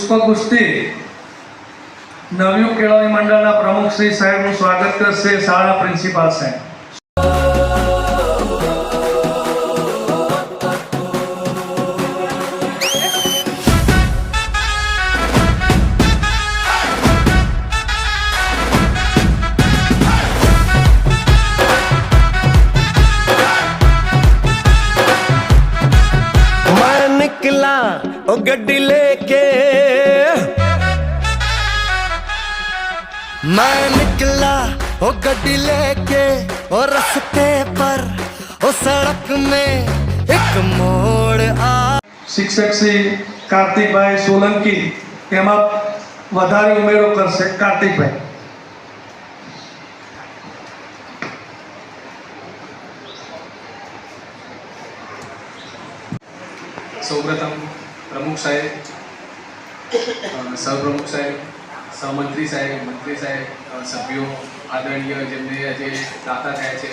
પુષ્પગુસ્તી નવયુગ કેળવણી મંડળના પ્રમુખ શ્રી સાહેબનું સ્વાગત કરશે શાળાના પ્રિન્સિપાલ સાહેબ. ओ गड्डी लेके मैं निकला, ओ गड्डी लेके ओ रास्ते पर ओ सड़क में एक मोड़ आ. શિક્ષક શ્રી કાર્તિકભાઈ સોલંકી તેમાં વધારે ઉમેરો કરશે. કાર્તિકભાઈ. સૌપ્રથમ પ્રમુખ સાહેબ, સહપ્રમુખ સાહેબ, સહમંત્રી સાહેબ, મંત્રી સાહેબ, સભ્યો આદરણીય જેમને આજે દાતા થયા છે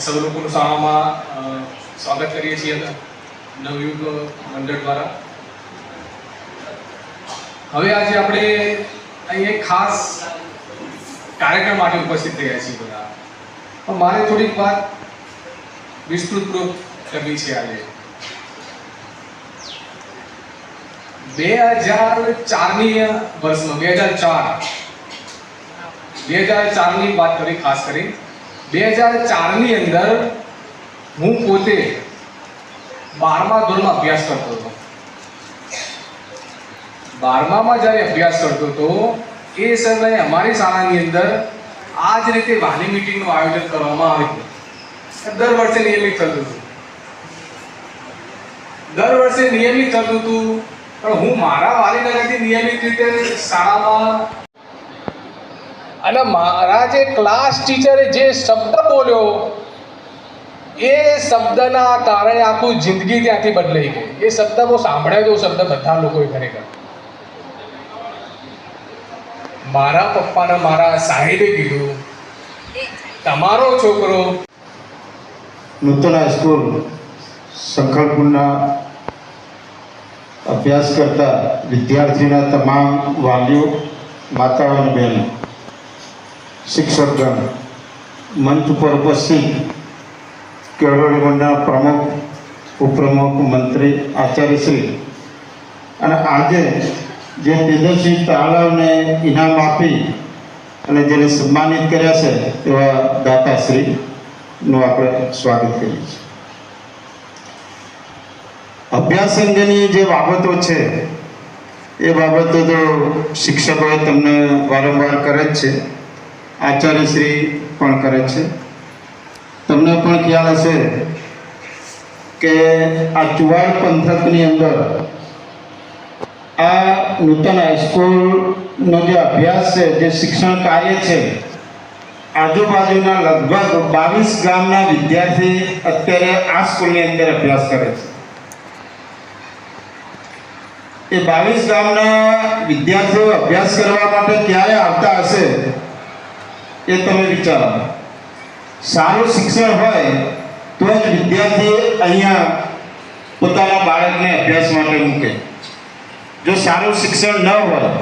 સૌ લોકોનું શાળામાં સ્વાગત કરીએ છીએ નવયુગ મંડળ દ્વારા. હવે આજે આપણે અહીં એક ખાસ કાર્યક્રમ માટે ઉપસ્થિત થયા છીએ બધા. મારે થોડીક વાત વિસ્તૃતપૂર્વક કરવી છે. આજે 2004ની વર્ષમાં 2004ની વાત કરી. ખાસ કરી 2004ની અંદર હું પોતે 12મા ધોરણમાં અભ્યાસ કરતો હતો. 12મામાં જ્યારે અભ્યાસ કરતો હતો એ સમયે અમારી શાળાની અંદર આ જ રીતે વાલી મીટિંગનું આયોજન કરવામાં આવ્યું. દર વર્ષે નિયમિત થતું હતું. પણ હું મારા વાલીનગરથી નિયમિત રીતે શાળામાં, અને મારા જે ક્લાસ ટીચરે જે શબ્દ બોલ્યો એ શબ્દના કારણે આખું જિંદગી ત્યાંથી બદલાઈ ગઈ. એ શબ્દ બહુ સાંભળ્યા જો શબ્દ બધા લોકોએ ખરેખર. મારા પપ્પાને મારા સાહેબે કીધું, તમારો છોકરો નૂતન હાઈસ્કૂલ સંખલપુરના અભ્યાસ કરતા વિદ્યાર્થીના તમામ વાલીઓ, માતાઓ અને બહેનો, શિક્ષકગણ, મંચ પર ઉપસ્થિત કેળવણી મંડળના પ્રમુખ, ઉપપ્રમુખ, મંત્રી, આચાર્યશ્રી, અને આજે જે તેજસ્વી તાળાઓને ઇનામ આપી અને જેને સન્માનિત કર્યા છે એવા દાતાશ્રીનું આપણે સ્વાગત કરીએ છીએ. અભ્યાસ અંગેની જે બાબતો છે એ બાબતો તો શિક્ષકોએ તમને વારંવાર કરે જ છે, આચાર્યશ્રી પણ કરે છે. તમને પણ ખ્યાલ હશે કે આ ચુવાડ પંથકની અંદર આ નૂતન હાઈસ્કૂલનો જે અભ્યાસ છે, જે શિક્ષણ કાર્ય છે, આજુબાજુના લગભગ 22 ગામના વિદ્યાર્થી અત્યારે આ સ્કૂલની અંદર અભ્યાસ કરે છે. એ 22 ગામના વિદ્યાર્થીઓ અભ્યાસ કરવા માટે ક્યારે આવતા હશે એ તમે વિચારો. સારું શિક્ષણ હોય તો જ વિદ્યાર્થી અહીંયા પોતાના બાળકને અભ્યાસ માટે મૂકે. જો સારું શિક્ષણ ન હોય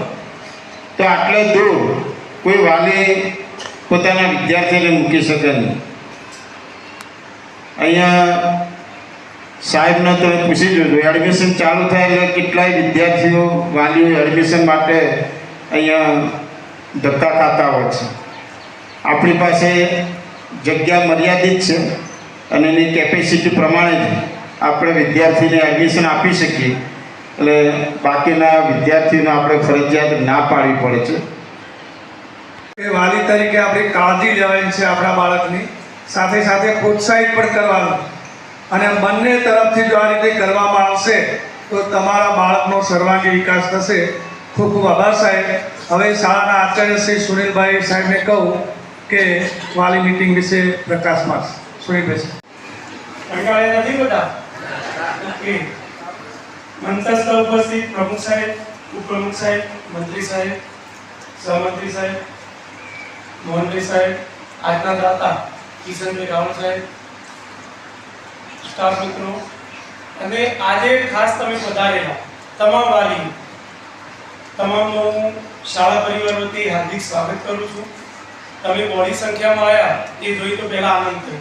તો આટલે દૂર કોઈ વાલી પોતાના વિદ્યાર્થીને મૂકી શકે નહીં. અહીંયા સાહેબને તમે પૂછી જોજો, એડમિશન ચાલુ થાય એટલે કેટલાય વિદ્યાર્થીઓ, વાલીઓ એડમિશન માટે અહીંયા ધક્કા ખાતા હોય છે. આપણી પાસે જગ્યા મર્યાદિત છે અને એની કેપેસિટી પ્રમાણે જ આપણે વિદ્યાર્થીને એડમિશન આપી શકીએ. એટલે બાકીના વિદ્યાર્થીઓને આપણે ફરજિયાત ના પાડવી પડે છે. એ વાલી તરીકે આપણી કાળજી લેવાની છે આપણા બાળકની, સાથે સાથે પ્રોત્સાહિત પણ કરવાનું. અને બંને તરફથી જો આ રીતે કરવામાં આવશે તો તમારા બાળકનો સર્વાંગી વિકાસ થશે. ખૂબ ખૂબ આભાર સાહેબ. હવે શાળાના આચાર્ય શ્રી સુનિલભાઈ સાહેબને કહું કે વાલી મીટિંગ વિશે પ્રકાશ પાડશે. સુનિલભાઈ. કંટાળે નથી બધા? ઓકે. મંચસ્થ ઉપસ્થિત પ્રમુખ સાહેબ, ઉપપ્રમુખ સાહેબ, મંત્રી સાહેબ, સહમંત્રી સાહેબ, મોહનભાઈ સાહેબ, આજના દાતા કિશનભાઈ રાવળ સાહેબ, સ્ટાફ મિત્રો, અને આજે ખાસ તમે પધારેલા તમામ વાલી તમામનું હું શાળા પરિવાર વતી હાર્દિક સ્વાગત કરું છું. તમે મોડી સંખ્યામાં આવ્યા એ જોઈ તો પહેલા આનંદ થયો.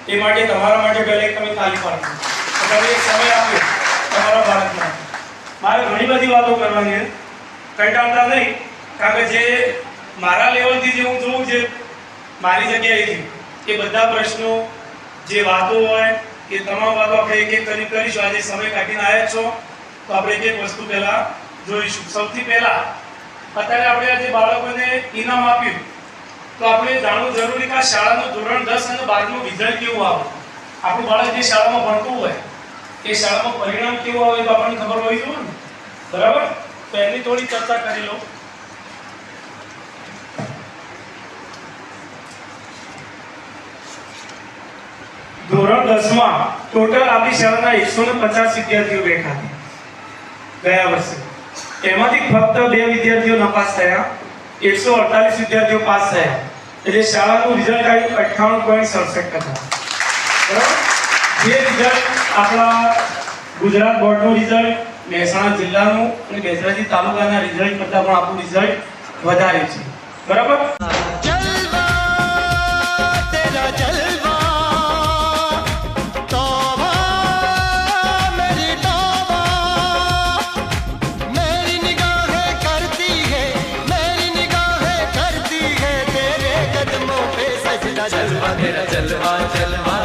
એ માટે તમારા માટે પહેલા એક તમે તાલી પાડો. તમે એક સમય આપ્યો તમારા બાળક માટે. મારે ઘણી બધી વાતો કરવાની છે, કંટાળતા નહીં, કારણ કે જે મારા લેવલથી જે હું જોઉં, જે મારી જગ્યાએથી એ બધા પ્રશ્નો, જે વાતો હોય એ તમામ વાતો આપણે એક એક કરી કરીશું. આજે સમય કાઢીને આવ્યા છો તો આપણે એક એક વસ્તુ પહેલા જોઈશું. સૌથી પહેલા અત્યારે આપણે આજે બાળકોને ઇનામ આપ્યું તો આપણે જાણવું જરૂરી કે આ શાળાનું ધોરણ 10 અને 12નું રિઝલ્ટ કેવું આવે. આપણું બાળક જે શાળામાં ભણતું હોય એ શાળામાં પરિણામ કેવું આવે તો આપણને ખબર હોવી જોઈએ ને, બરાબર? તો એની થોડી ચર્ચા કરી લો. ધોરણ 10માં ટોટલ આપણી શાળાના 150 વિદ્યાર્થીઓ બેઠા ગયા વર્ષે. એમાંથી ફક્ત 2 વિદ્યાર્થીઓ નાપાસ થયા, 148 વિદ્યાર્થીઓ પાસ થયા. એટલે શાળાનું રિઝલ્ટ આવ્યું 98.67%. બરાબર? જે રિઝલ્ટ આપણા ગુજરાત બોર્ડનું રિઝલ્ટ, મહેસાણા જિલ્લાનું અને બેચરાજી તાલુકાના રિઝલ્ટ કરતાં પણ આપણું રિઝલ્ટ વધારે છે. બરાબર? जलवा तेरा जलवा जलवा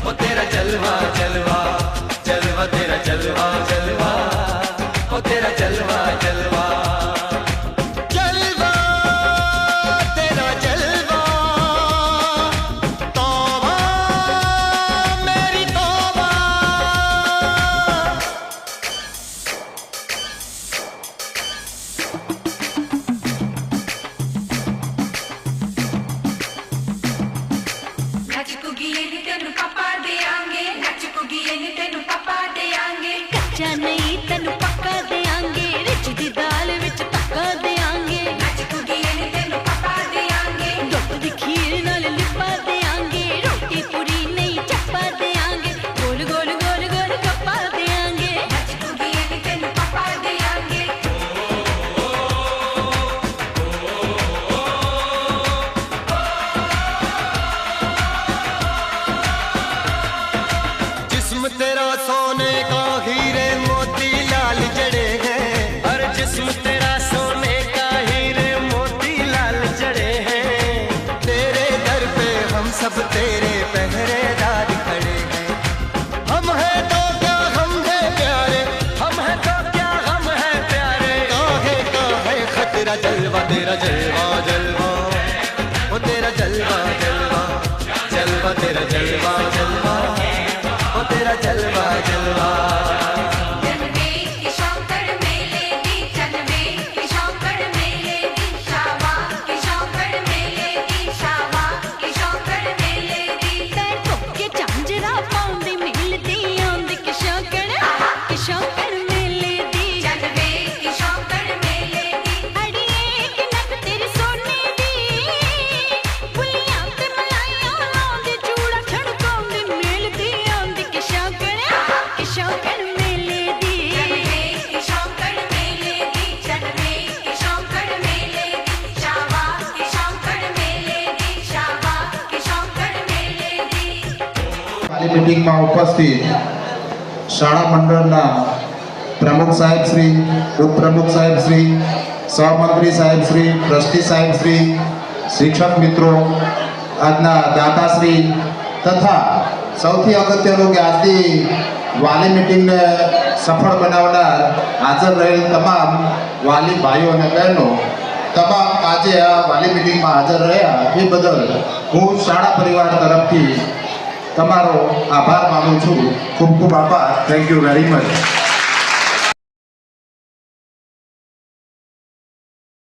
ओ तेरा जलवा जलवा जलवा तेरा जलवा जलवा ओ तेरा जलवा जलवा जलवा तेरा जलवा तौबा मेरी तौबा कच्चा नहीं तेनु पक्का देंगे, रिच दी दाल विच पक्का देंगे, तेनु पक्का देंगे, दुख दी खीर नाल लिपा देंगे, रोटी पूरी नहीं चप्पा देंगे, गोल गोल गोल गोल कप्पा देंगे, तेनु पक्का देंगे. जिस्म तेरा सोने का हीरे मोती लाल जड़े हैं, हर जिस्म तेरा सोने का हीरे मोती लाल जड़े हैं. तेरे दर पे हम सब तेरे पहरेदार खड़े हैं. हम हैं तो क्या हम है प्यारे, हम हैं तो क्या हम है प्यारे. काहे काहे खतरा जलवा तेरा जलवा जलवा ओ तेरा जलवा जलवा जलवा तेरा जलवा जलवा ओ तेरा जलवा जलवा. जनवे की शौकड़ मेले दी, जनवे की शौकड़ मेले दी, शावा की शौकड़ मेले दी, शावा की शौकड़ मेले दी. पैर ठोके झांझरा पाउंदी मिलदी आंदी की शौकड़ मेले दी. जनवे की शौकड़ मेले दी. अड़िए की नक तेरी सोने दी, बुलियां ते मलाइयां लाउंदी, चूड़ा छड़काउंदी मिलदी आंदी की शौकड़ मेले दी. जनवे की शौकड़ मेले दी, जनवे की शौकड़ मेले दी, शावा की शौकड़ मेले दी, शावा की शौकड़ मेले दी. વાલી મીટિંગમાં ઉપસ્થિત શાળા મંડળના પ્રમુખ સાહેબ શ્રી, ઉપપ્રમુખ સાહેબ શ્રી, સહમંત્રી સાહેબ શ્રી, ટ્રસ્ટી સાહેબ શ્રી, શિક્ષક મિત્રો, આજના દાતાશ્રી તથા સૌથી અગત્યનું કે આજની વાલી મીટિંગને સફળ બનાવનાર હાજર રહેલ તમામ વાલી ભાઈઓ અને બહેનો, તમામ આજે આ વાલી મીટિંગમાં હાજર રહ્યા એ બદલ હું શાળા પરિવાર તરફથી તમારો આભાર માનું છું. ખૂબ ખૂબ આભાર. Thank you very much.